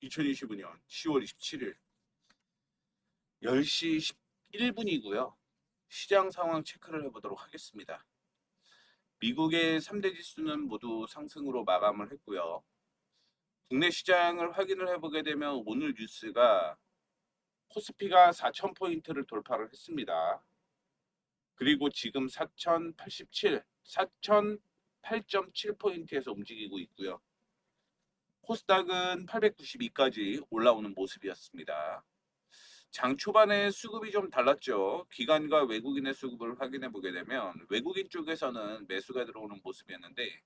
2025년 10월 27일 10시 11분이고요. 시장 상황 체크를 해보도록 하겠습니다. 미국의 3대 지수는 모두 상승으로 마감을 했고요. 국내 시장을 확인을 해보게 되면 오늘 뉴스가 코스피가 4,000포인트를 돌파를 했습니다. 그리고 지금 4,087, 4,008.7포인트에서 움직이고 있고요. 코스닥은 892까지 올라오는 모습이었습니다. 장 초반에 수급이 좀 달랐죠. 기관과 외국인의 수급을 확인해 보게 되면 외국인 쪽에서는 매수가 들어오는 모습이었는데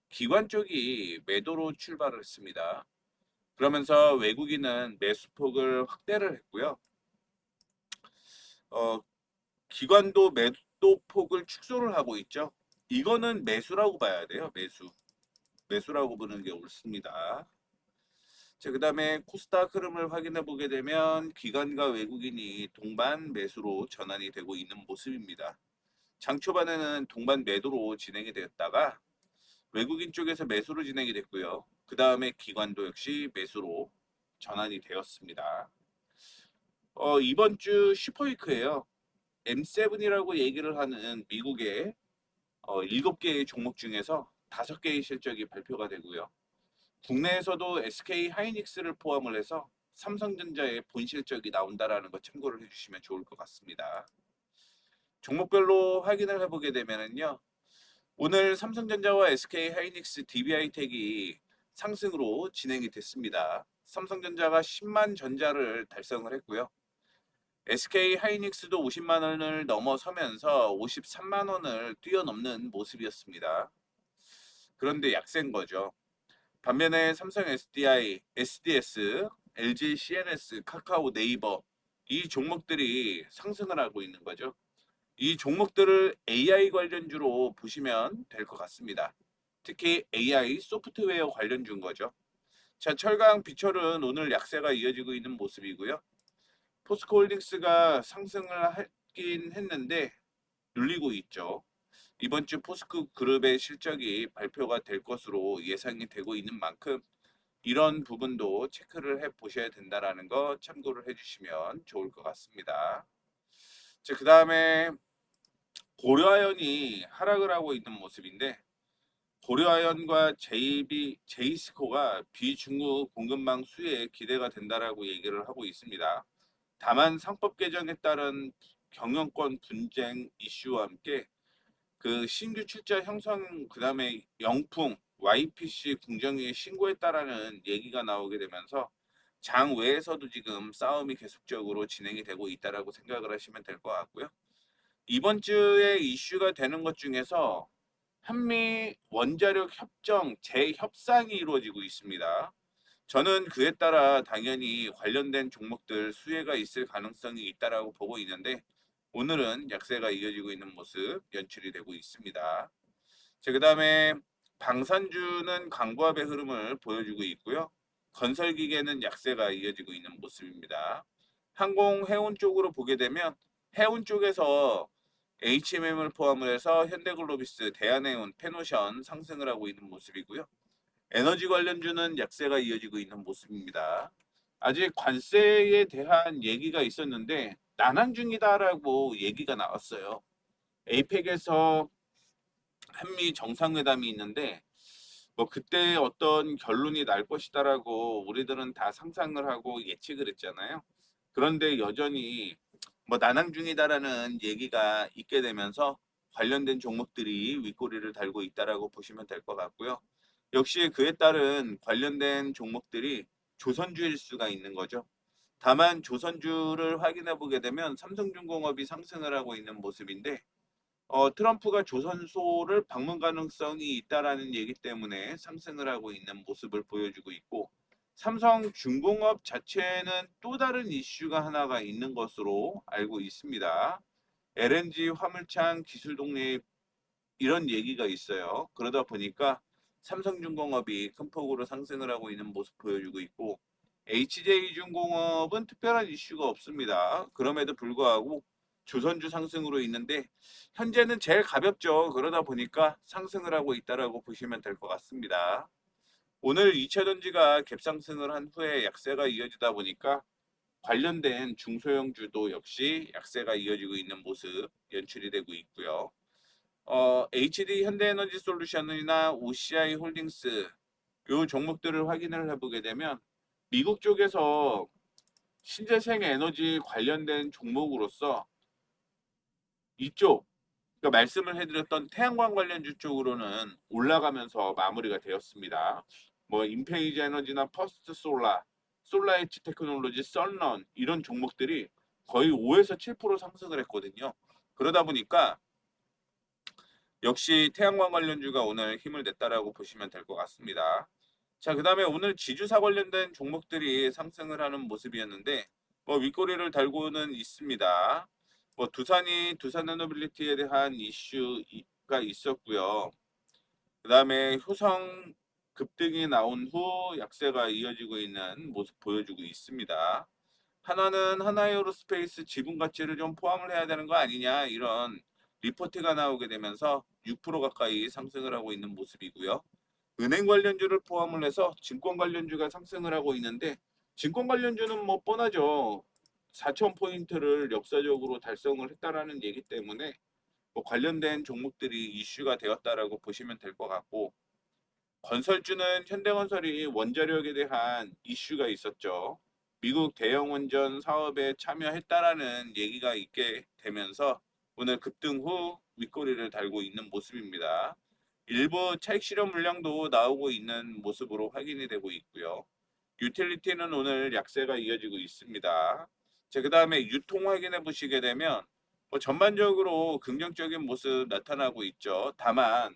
기관 쪽이 매도로 출발을 했습니다. 그러면서 외국인은 매수폭을 확대를 했고요. 어, 기관도 매도폭을 축소를 하고 있죠. 이거는 매수라고 봐야 돼요. 매수라고 보는 게 옳습니다. 자, 그다음에 코스닥 흐름을 확인해 보게 되면 기관과 외국인이 동반 매수로 전환이 되고 있는 모습입니다. 장 초반에는 동반 매도로 진행이 되었다가 외국인 쪽에서 매수로 진행이 됐고요. 그 다음에 기관도 역시 매수로 전환이 되었습니다. 이번 주 슈퍼위크예요. M7이라고 얘기를 하는 미국의 7개의 종목 중에서 5개의 실적이 발표가 되고요. 국내에서도 SK 하이닉스를 포함을 해서 삼성전자의 본 실적이 나온다라는 거 참고를 해주시면 좋을 것 같습니다. 종목별로 확인을 해보게 되면은요. 오늘 삼성전자와 SK 하이닉스 DB하이텍이 상승으로 진행이 됐습니다. 삼성전자가 10만 전자를 달성을 했고요. SK 하이닉스도 50만 원을 넘어서면서 53만 원을 뛰어넘는 모습이었습니다. 그런데 약세인 거죠. 반면에 삼성 SDI, SDS, LG CNS, 카카오, 네이버 이 종목들이 상승을 하고 있는 거죠. 이 종목들을 AI 관련주로 보시면 될 것 같습니다. 특히 AI 소프트웨어 관련주인 거죠. 자, 철강, 비철은 오늘 약세가 이어지고 있는 모습이고요. 포스코홀딩스가 상승을 하긴 했는데 눌리고 있죠. 이번 주 포스코 그룹의 실적이 발표가 될 것으로 예상이 되고 있는 만큼 이런 부분도 체크를 해 보셔야 된다라는 거 참고를 해주시면 좋을 것 같습니다. 자, 그 다음에 고려아연이 하락을 하고 있는 모습인데 고려아연과 제이스코가 비중국 공급망 수혜에 기대가 된다라고 얘기를 하고 있습니다. 다만 상법 개정에 따른 경영권 분쟁 이슈와 함께 그 신규 출자 형성 그다음에 영풍 YPC 궁정위에 신고했다라는 얘기가 나오게 되면서 장 외에서도 지금 싸움이 계속적으로 진행이 되고 있다라고 생각을 하시면 될 것 같고요. 이번 주에 이슈가 되는 것 중에서 한미 원자력 협정 재협상이 이루어지고 있습니다. 저는 그에 따라 당연히 관련된 종목들 수혜가 있을 가능성이 있다라고 보고 있는데 오늘은 약세가 이어지고 있는 모습 연출이 되고 있습니다. 자, 그다음에 방산주는 강보합의 흐름을 보여주고 있고요. 건설기계는 약세가 이어지고 있는 모습입니다. 항공 해운 쪽으로 보게 되면 해운 쪽에서 HMM을 포함을 해서 현대글로비스, 대한해운, 페노션 상승을 하고 있는 모습이고요. 에너지 관련주는 약세가 이어지고 있는 모습입니다. 아직 관세에 대한 얘기가 있었는데 난항 중이다라고 얘기가 나왔어요. 에이펙에서 한미 정상회담이 있는데 뭐 그때 어떤 결론이 날 것이다라고 우리들은 다 상상을 하고 예측을 했잖아요. 그런데 여전히 뭐 난항 중이다라는 얘기가 있게 되면서 관련된 종목들이 윗꼬리를 달고 있다라고 보시면 될 것 같고요. 역시 그에 따른 관련된 종목들이 조선주일 수가 있는 거죠. 다만 조선주를 확인해 보게 되면 삼성중공업이 상승을 하고 있는 모습인데 트럼프가 조선소를 방문 가능성이 있다라는 얘기 때문에 상승을 하고 있는 모습을 보여주고 있고 삼성중공업 자체는 또 다른 이슈가 하나가 있는 것으로 알고 있습니다. LNG 화물창 기술 독립 이런 얘기가 있어요. 그러다 보니까 삼성중공업이 큰 폭으로 상승을 하고 있는 모습 보여주고 있고 HJ중공업은 특별한 이슈가 없습니다. 그럼에도 불구하고 조선주 상승으로 있는데 현재는 제일 가볍죠. 그러다 보니까 상승을 하고 있다라고 보시면 될 것 같습니다. 오늘 2차전지가 갭상승을 한 후에 약세가 이어지다 보니까 관련된 중소형주도 역시 약세가 이어지고 있는 모습 연출이 되고 있고요. HD 현대에너지 솔루션이나 OCI 홀딩스 요 종목들을 확인을 해보게 되면 미국 쪽에서 신재생 에너지 관련된 종목으로서 이쪽 그러니까 말씀을 해드렸던 태양광 관련주 쪽으로는 올라가면서 마무리가 되었습니다. 뭐 인페이지 에너지나 퍼스트 솔라, 솔라 엣지 테크놀로지, 썬런 이런 종목들이 거의 5에서 7% 상승을 했거든요. 그러다 보니까 역시 태양광 관련주가 오늘 힘을 냈다라고 보시면 될 것 같습니다. 자, 그다음에 오늘 지주사 관련된 종목들이 상승을 하는 모습이었는데 뭐 윗꼬리를 달고는 있습니다. 뭐 두산 에너빌리티에 대한 이슈가 있었고요. 그다음에 효성 급등이 나온 후 약세가 이어지고 있는 모습 보여주고 있습니다. 하나는 하나에어로스페이스 지분 가치를 좀 포함을 해야 되는 거 아니냐 이런 리포트가 나오게 되면서 6% 가까이 상승을 하고 있는 모습이고요. 은행 관련주를 포함을 해서 증권 관련주가 상승을 하고 있는데 증권 관련주는 뭐 뻔하죠. 4,000포인트를 역사적으로 달성을 했다라는 얘기 때문에 뭐 관련된 종목들이 이슈가 되었다라고 보시면 될 것 같고 건설주는 현대건설이 원자력에 대한 이슈가 있었죠. 미국 대형 원전 사업에 참여했다라는 얘기가 있게 되면서 오늘 급등 후 윗꼬리를 달고 있는 모습입니다. 일부 차익 실현 물량도 나오고 있는 모습으로 확인이 되고 있고요. 유틸리티는 오늘 약세가 이어지고 있습니다. 자, 그다음에 유통 확인해 보시게 되면 뭐 전반적으로 긍정적인 모습 나타나고 있죠. 다만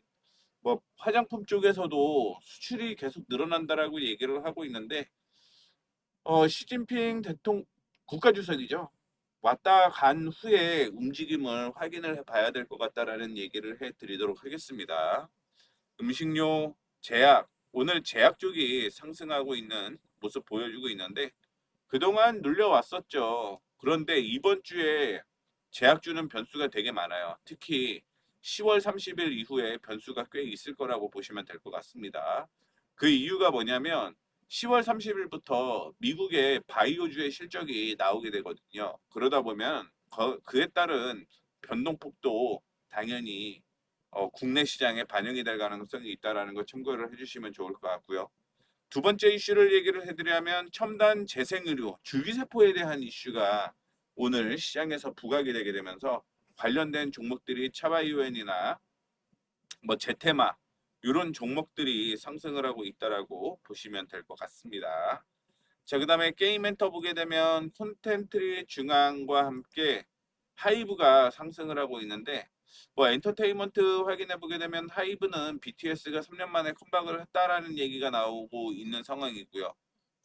뭐 화장품 쪽에서도 수출이 계속 늘어난다라고 얘기를 하고 있는데 시진핑 대통령 국가주석이죠. 왔다 간 후에 움직임을 확인을 해봐야 될 것 같다라는 얘기를 해드리도록 하겠습니다. 음식료, 제약, 오늘 제약 쪽이 상승하고 있는 모습 보여주고 있는데 그동안 눌려왔었죠. 그런데 이번 주에 제약주는 변수가 되게 많아요. 특히 10월 30일 이후에 변수가 꽤 있을 거라고 보시면 될 것 같습니다. 그 이유가 뭐냐면 10월 30일부터 미국의 바이오주의 실적이 나오게 되거든요. 그러다 보면 그에 따른 변동폭도 당연히 국내 시장에 반영이 될 가능성이 있다는 걸 참고를 해주시면 좋을 것 같고요. 두 번째 이슈를 얘기를 해드리면 첨단 재생의료, 줄기세포에 대한 이슈가 오늘 시장에서 부각이 되게 되면서 관련된 종목들이 차바이오엔이나 뭐 제테마 이런 종목들이 상승을 하고 있다라고 보시면 될 것 같습니다. 자, 그다음에 게임 엔터 보게 되면 콘텐츠 중앙과 함께 하이브가 상승을 하고 있는데 뭐 엔터테인먼트 확인해 보게 되면 하이브는 BTS가 3년 만에 컴백을 했다라는 얘기가 나오고 있는 상황이고요.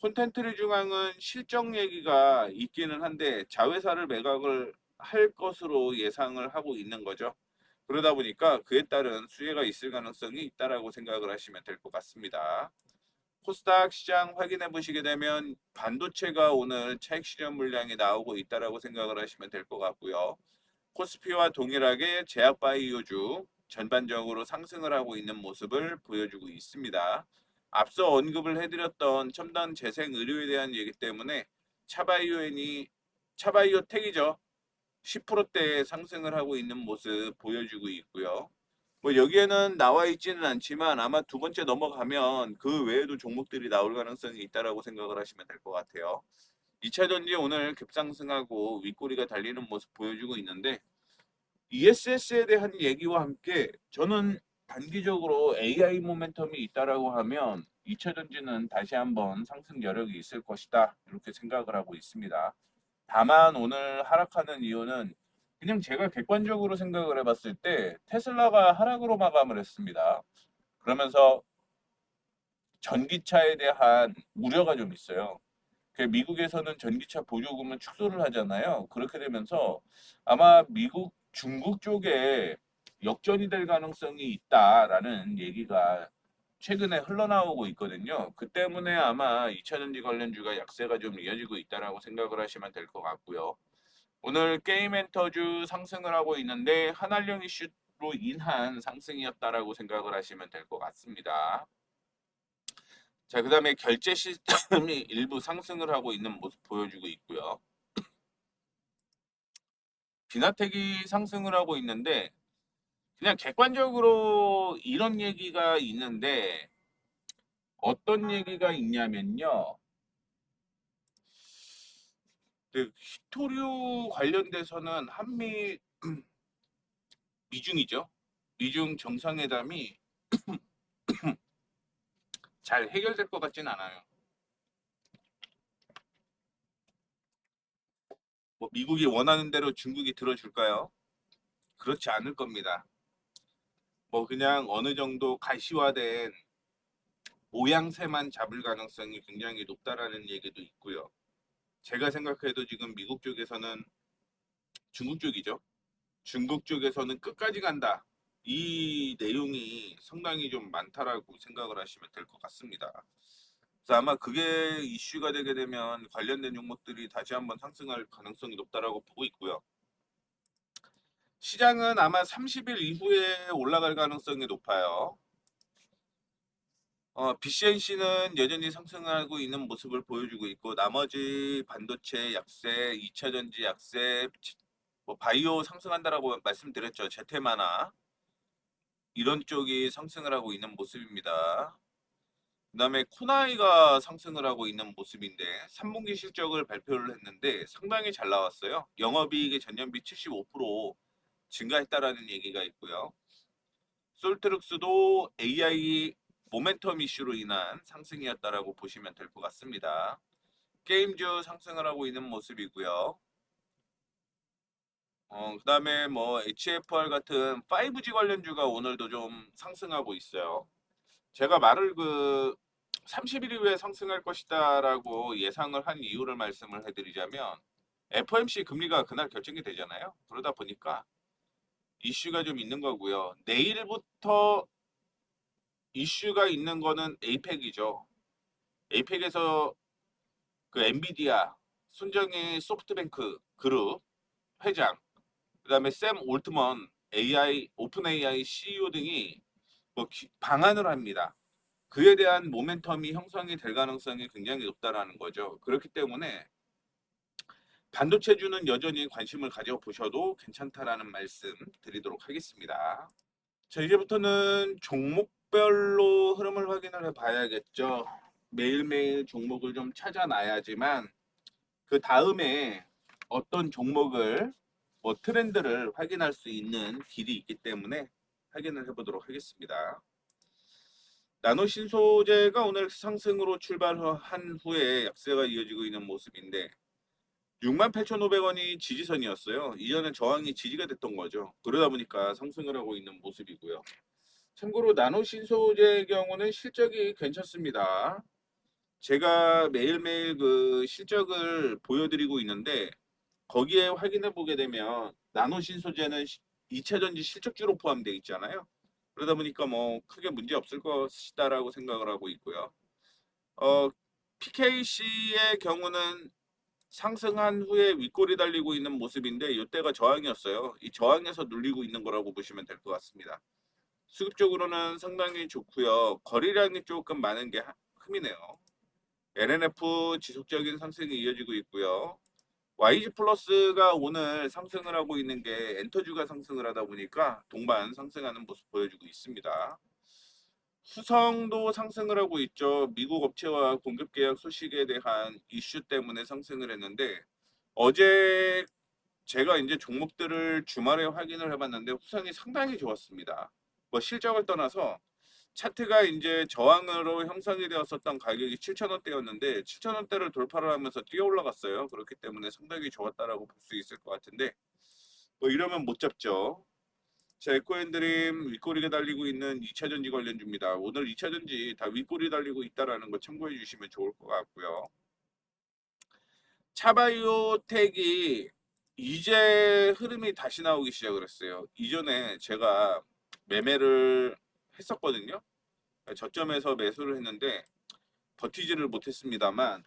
콘텐츠 중앙은 실적 얘기가 있기는 한데 자회사를 매각을 할 것으로 예상을 하고 있는 거죠. 그러다 보니까 그에 따른 수혜가 있을 가능성이 있다라고 생각을 하시면 될 것 같습니다. 코스닥 시장 확인해 보시게 되면 반도체가 오늘 차익 실현 물량이 나오고 있다라고 생각을 하시면 될 것 같고요. 코스피와 동일하게 제약 바이오주 전반적으로 상승을 하고 있는 모습을 보여주고 있습니다. 앞서 언급을 해드렸던 첨단 재생 의료에 대한 얘기 때문에 차바이오엔이 차바이오텍이죠. 10%대 상승을 하고 있는 모습 보여주고 있고요. 뭐 여기에는 나와 있지는 않지만 아마 두 번째 넘어가면 그 외에도 종목들이 나올 가능성이 있다라고 생각을 하시면 될 것 같아요. 2차 전지 오늘 급상승하고 윗꼬리가 달리는 모습 보여주고 있는데 ESS에 대한 얘기와 함께 저는 단기적으로 AI 모멘텀이 있다라고 하면 2차 전지는 다시 한번 상승 여력이 있을 것이다 이렇게 생각을 하고 있습니다. 다만 오늘 하락하는 이유는 그냥 제가 객관적으로 생각을 해봤을 때 테슬라가 하락으로 마감을 했습니다. 그러면서 전기차에 대한 우려가 좀 있어요. 미국에서는 전기차 보조금을 축소를 하잖아요. 그렇게 되면서 아마 미국, 중국 쪽에 역전이 될 가능성이 있다라는 얘기가 최근에 흘러나오고 있거든요. 그 때문에 아마 2차전지 관련주가 약세가 좀 이어지고 있다라고 생각을 하시면 될 것 같고요. 오늘 게임 엔터주 상승을 하고 있는데 한알령 이슈로 인한 상승이었다라고 생각을 하시면 될 것 같습니다. 자, 그다음에 결제 시스템이 일부 상승을 하고 있는 모습 보여주고 있고요. 비나텍이 상승을 하고 있는데 그냥 객관적으로 이런 얘기가 있는데 어떤 얘기가 있냐면요. 히토류 관련돼서는 한미 미중이죠. 미중 정상회담이 잘 해결될 것 같진 않아요. 뭐 미국이 원하는 대로 중국이 들어줄까요? 그렇지 않을 겁니다. 뭐 그냥 어느 정도 가시화된 모양새만 잡을 가능성이 굉장히 높다라는 얘기도 있고요. 제가 생각해도 지금 미국 쪽에서는 중국 쪽이죠. 중국 쪽에서는 끝까지 간다. 이 내용이 상당히 좀 많다라고 생각을 하시면 될 것 같습니다. 그래서 아마 그게 이슈가 되게 되면 관련된 종목들이 다시 한번 상승할 가능성이 높다라고 보고 있고요. 시장은 아마 30일 이후에 올라갈 가능성이 높아요. BCNC는 여전히 상승하고 있는 모습을 보여주고 있고 나머지 반도체 약세, 2차 전지 약세, 뭐 바이오 상승한다라고 말씀드렸죠. 제테마나 이런 쪽이 상승을 하고 있는 모습입니다. 그다음에 코나이가 상승을 하고 있는 모습인데 3분기 실적을 발표를 했는데 상당히 잘 나왔어요. 영업이익이 전년비 75% 증가했다라는 얘기가 있고요. 솔트룩스도 AI 모멘텀 이슈로 인한 상승이었다라고 보시면 될 것 같습니다. 게임주 상승을 하고 있는 모습이고요. 그다음에 뭐 HFR 같은 5G 관련주가 오늘도 좀 상승하고 있어요. 제가 말을 30일 이후에 상승할 것이다라고 예상을 한 이유를 말씀을 해드리자면 FOMC 금리가 그날 결정이 되잖아요. 그러다 보니까 이슈가 좀 있는 거고요. 내일부터 이슈가 있는 거는 에이펙이죠. 에이펙에서 그 엔비디아, 손정희 소프트뱅크 그룹 회장, 그다음에 샘 올트먼 AI 오픈 AI CEO 등이 뭐 방한을 합니다. 그에 대한 모멘텀이 형성이 될 가능성이 굉장히 높다라는 거죠. 그렇기 때문에 반도체주는 여전히 관심을 가져보셔도 괜찮다라는 말씀 드리도록 하겠습니다. 자, 이제부터는 종목별로 흐름을 확인을 해봐야겠죠. 매일매일 종목을 좀 찾아놔야지만 그 다음에 어떤 종목을 뭐 트렌드를 확인할 수 있는 길이 있기 때문에 확인을 해보도록 하겠습니다. 나노 신소재가 오늘 상승으로 출발한 후에 약세가 이어지고 있는 모습인데 68,500원이 지지선이었어요. 이전에 저항이 지지가 됐던 거죠. 그러다 보니까 상승을 하고 있는 모습이고요. 참고로 나노 신소재의 경우는 실적이 괜찮습니다. 제가 매일매일 그 실적을 보여드리고 있는데 거기에 확인해 보게 되면 나노 신소재는 2차 전지 실적주로 포함되어 있잖아요. 그러다 보니까 뭐 크게 문제 없을 것이다라고 생각을 하고 있고요. PKC의 경우는 상승한 후에 윗골이 달리고 있는 모습인데 이때가 저항이었어요. 이 저항에서 눌리고 있는 거라고 보시면 될 것 같습니다. 수급적으로는 상당히 좋고요. 거래량이 조금 많은 게 흠이네요. LNF 지속적인 상승이 이어지고 있고요. YG 플러스가 오늘 상승을 하고 있는 게 엔터주가 상승을 하다 보니까 동반 상승하는 모습 보여주고 있습니다. 후성도 상승을 하고 있죠. 미국 업체와 공급 계약 소식에 대한 이슈 때문에 상승을 했는데 어제 제가 이제 종목들을 주말에 확인을 해봤는데 후성이 상당히 좋았습니다. 뭐 실적을 떠나서 차트가 이제 저항으로 형성이 되었었던 가격이 7,000원대였는데 7,000원대를 돌파를 하면서 뛰어 올라갔어요. 그렇기 때문에 상당히 좋았다라고 볼 수 있을 것 같은데 뭐 이러면 못 잡죠. 자, 에코앤드림 윗꼬리가 달리고 있는 2차전지 관련주입니다. 오늘 2차전지 다 윗꼬리 달리고 있다라는 거 참고해 주시면 좋을 것 같고요. 차바이오텍이 이제 흐름이 다시 나오기 시작을 했어요. 이전에 제가 매매를 했었거든요. 저점에서 매수를 했는데 버티지를 못했습니다만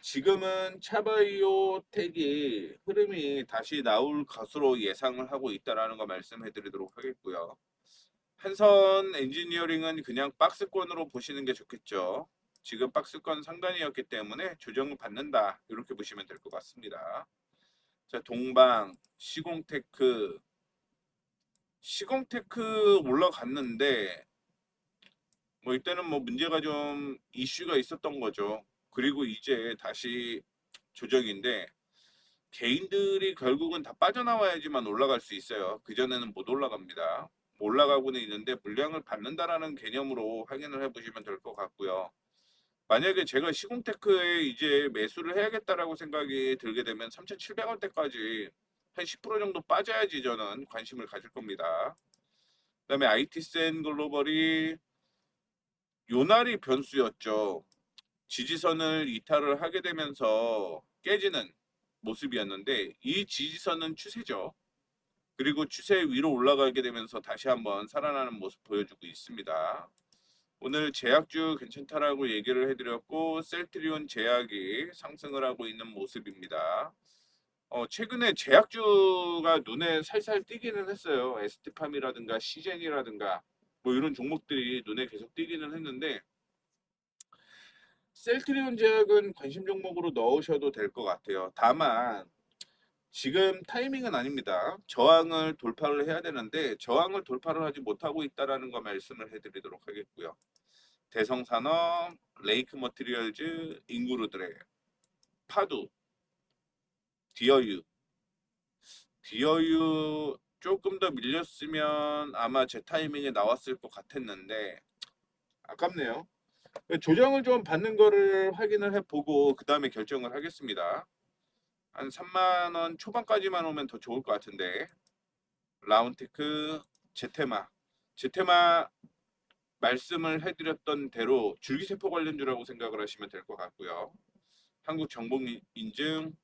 지금은 차바이오텍이 흐름이 다시 나올 것으로 예상을 하고 있다라는 거 말씀해 드리도록 하겠고요. 한선 엔지니어링은 그냥 박스권으로 보시는 게 좋겠죠. 지금 박스권 상단이었기 때문에 조정을 받는다. 이렇게 보시면 될 것 같습니다. 자, 동방, 시공테크 올라갔는데 뭐 이때는 뭐 문제가 좀 이슈가 있었던 거죠. 그리고 이제 다시 조정인데 개인들이 결국은 다 빠져나와야지만 올라갈 수 있어요. 그전에는 못 올라갑니다. 올라가고는 있는데 물량을 받는다라는 개념으로 확인을 해보시면 될 것 같고요. 만약에 제가 시공테크에 이제 매수를 해야겠다라고 생각이 들게 되면 3,700원대까지 한 10% 정도 빠져야지 저는 관심을 가질 겁니다. 그다음에 IT센 글로벌이 요날이 변수였죠. 지지선을 이탈을 하게 되면서 깨지는 모습이었는데 이 지지선은 추세죠. 그리고 추세 위로 올라가게 되면서 다시 한번 살아나는 모습 보여주고 있습니다. 오늘 제약주 괜찮다라고 얘기를 해드렸고 셀트리온 제약이 상승을 하고 있는 모습입니다. 최근에 제약주가 눈에 살살 띄기는 했어요. 에스티팜이라든가 시젠이라든가 뭐 이런 종목들이 눈에 계속 띄기는 했는데 셀트리온 제약은 관심 종목으로 넣으셔도 될 것 같아요. 다만 지금 타이밍은 아닙니다. 저항을 돌파를 해야 되는데 저항을 돌파를 하지 못하고 있다라는 거 말씀을 해드리도록 하겠고요. 대성산업, 레이크 머티리얼즈, 인구루드레, 파두, 디어유, 디어유 조금 더 밀렸으면 아마 제 타이밍에 나왔을 것 같았는데 아깝네요. 조정을 좀 받는 거를 확인을 해보고 그 다음에 결정을 하겠습니다. 한 3만 원 초반까지만 오면 더 좋을 것 같은데 라운테크, 제테마 말씀을 해드렸던 대로 줄기세포 관련주라고 생각을 하시면 될 것 같고요. 한국정보인증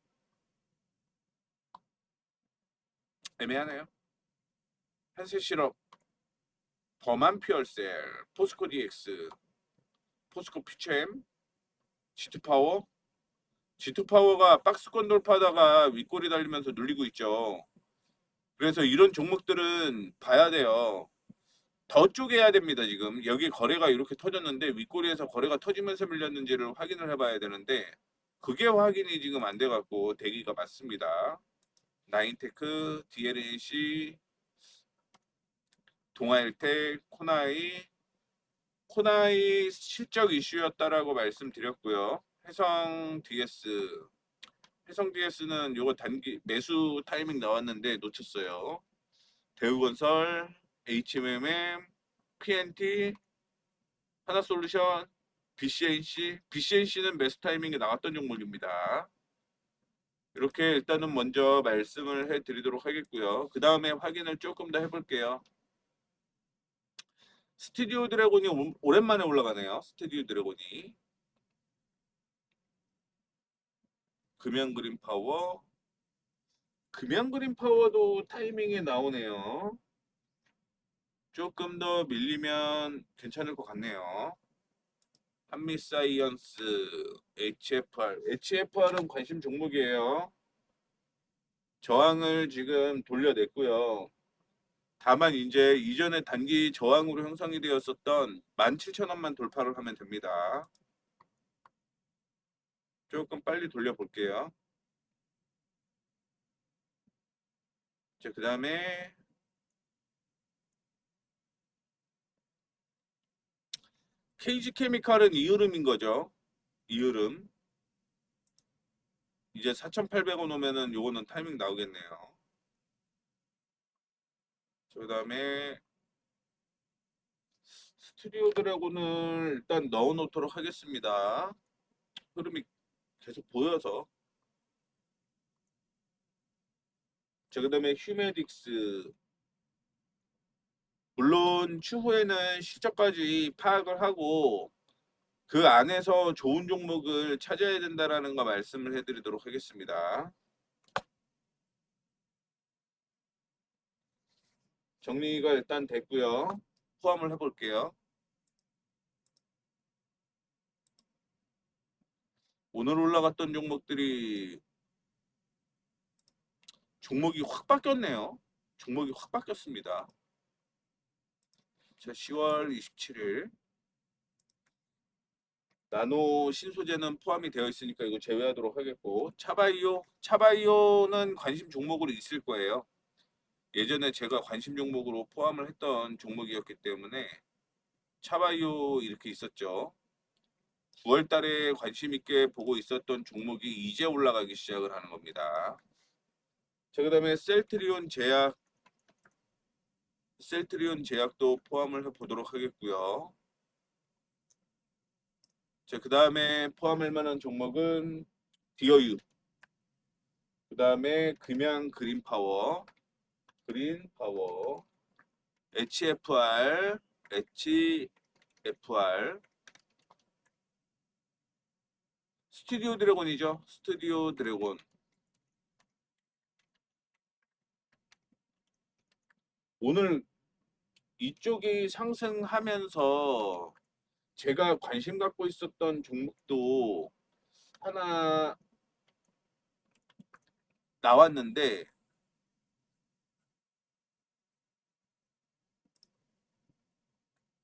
애매하네요. 한세실업, 범한퓨얼셀, 포스코 DX, 포스코 퓨처엠, G2파워. G2파워가 박스권 돌파하다가 윗골이 달리면서 눌리고 있죠. 그래서 이런 종목들은 봐야 돼요. 더 쪼개야 됩니다. 지금 여기 거래가 이렇게 터졌는데 윗꼬리에서 거래가 터지면서 밀렸는지를 확인을 해봐야 되는데 그게 확인이 지금 안 돼갖고 대기가 맞습니다. 나인테크, DLNC, 동아일텍, 코나이 실적 이슈였다라고 말씀드렸고요. 해성 DS는 요거 단기 매수 타이밍 나왔는데 놓쳤어요. 대우건설, HMM, PNT, 하나솔루션, BCNC는 매수 타이밍에 나왔던 종목입니다. 이렇게 일단은 먼저 말씀을 해드리도록 하겠고요. 그 다음에 확인을 조금 더 해볼게요. 스튜디오 드래곤이 오랜만에 올라가네요. 스튜디오 드래곤이. 금양그린파워도 타이밍에 나오네요. 조금 더 밀리면 괜찮을 것 같네요. 한미사이언스, HFR은 관심 종목이에요. 저항을 지금 돌려냈고요. 다만 이제 이전에 단기 저항으로 형성이 되었었던 17,000원만 돌파를 하면 됩니다. 조금 빨리 돌려볼게요. 자, 그 다음에 KG케미칼은 이흐름인 거죠. 이흐름. 이제 4,800원 오면은 요거는 타이밍 나오겠네요. 그 다음에 스튜디오 드래곤을 일단 넣어 놓도록 하겠습니다. 흐름이 계속 보여서. 자, 그 다음에 휴메딕스. 물론 추후에는 실적까지 파악을 하고 그 안에서 좋은 종목을 찾아야 된다라는 거 말씀을 해드리도록 하겠습니다. 정리가 일단 됐고요. 포함을 해볼게요. 오늘 올라갔던 종목이 확 바뀌었네요. 종목이 확 바뀌었습니다. 자, 10월 27일 나노 신소재는 포함이 되어 있으니까 이거 제외하도록 하겠고, 차바이오는 관심 종목으로 있을 거예요. 예전에 제가 관심 종목으로 포함을 했던 종목이었기 때문에 차바이오 이렇게 있었죠. 9월 달에 관심 있게 보고 있었던 종목이 이제 올라가기 시작을 하는 겁니다. 자, 그다음에 셀트리온 제약도 포함을 해 보도록 하겠고요. 자, 그다음에 포함할 만한 종목은 디어유, 그다음에 금양 그린파워, HFR, 스튜디오 드래곤이죠. 스튜디오 드래곤. 오늘 이쪽이 상승하면서 제가 관심 갖고 있었던 종목도 하나 나왔는데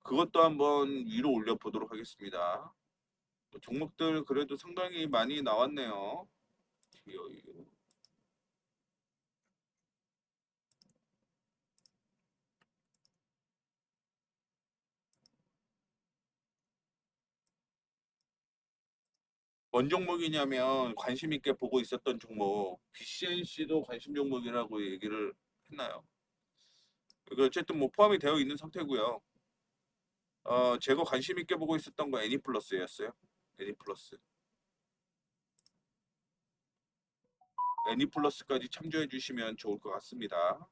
그것도 한번 위로 올려 보도록 하겠습니다. 종목들 그래도 상당히 많이 나왔네요. 뭔 종목이냐면 관심 있게 보고 있었던 종목 BCNC도 관심 종목이라고 얘기를 했나요? 이거 어쨌든 뭐 포함이 되어 있는 상태고요. 제가 관심 있게 보고 있었던 거 애니플러스였어요. 애니플러스. 애니플러스까지 참조해 주시면 좋을 것 같습니다.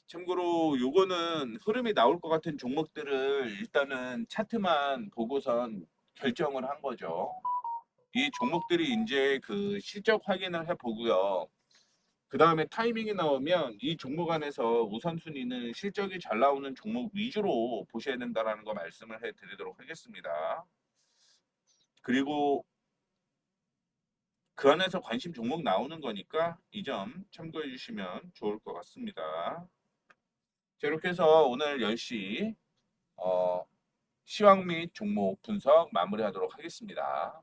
참고로 요거는 흐름이 나올 것 같은 종목들을 일단은 차트만 보고선 결정을 한 거죠. 이 종목들이 이제 그 실적 확인을 해 보고요. 그 다음에 타이밍이 나오면 이 종목 안에서 우선순위는 실적이 잘 나오는 종목 위주로 보셔야 된다라는 거 말씀을 해드리도록 하겠습니다. 그리고 그 안에서 관심 종목 나오는 거니까 이 점 참고해 주시면 좋을 것 같습니다. 자, 이렇게 해서 오늘 10시 시황 및 종목 분석 마무리하도록 하겠습니다.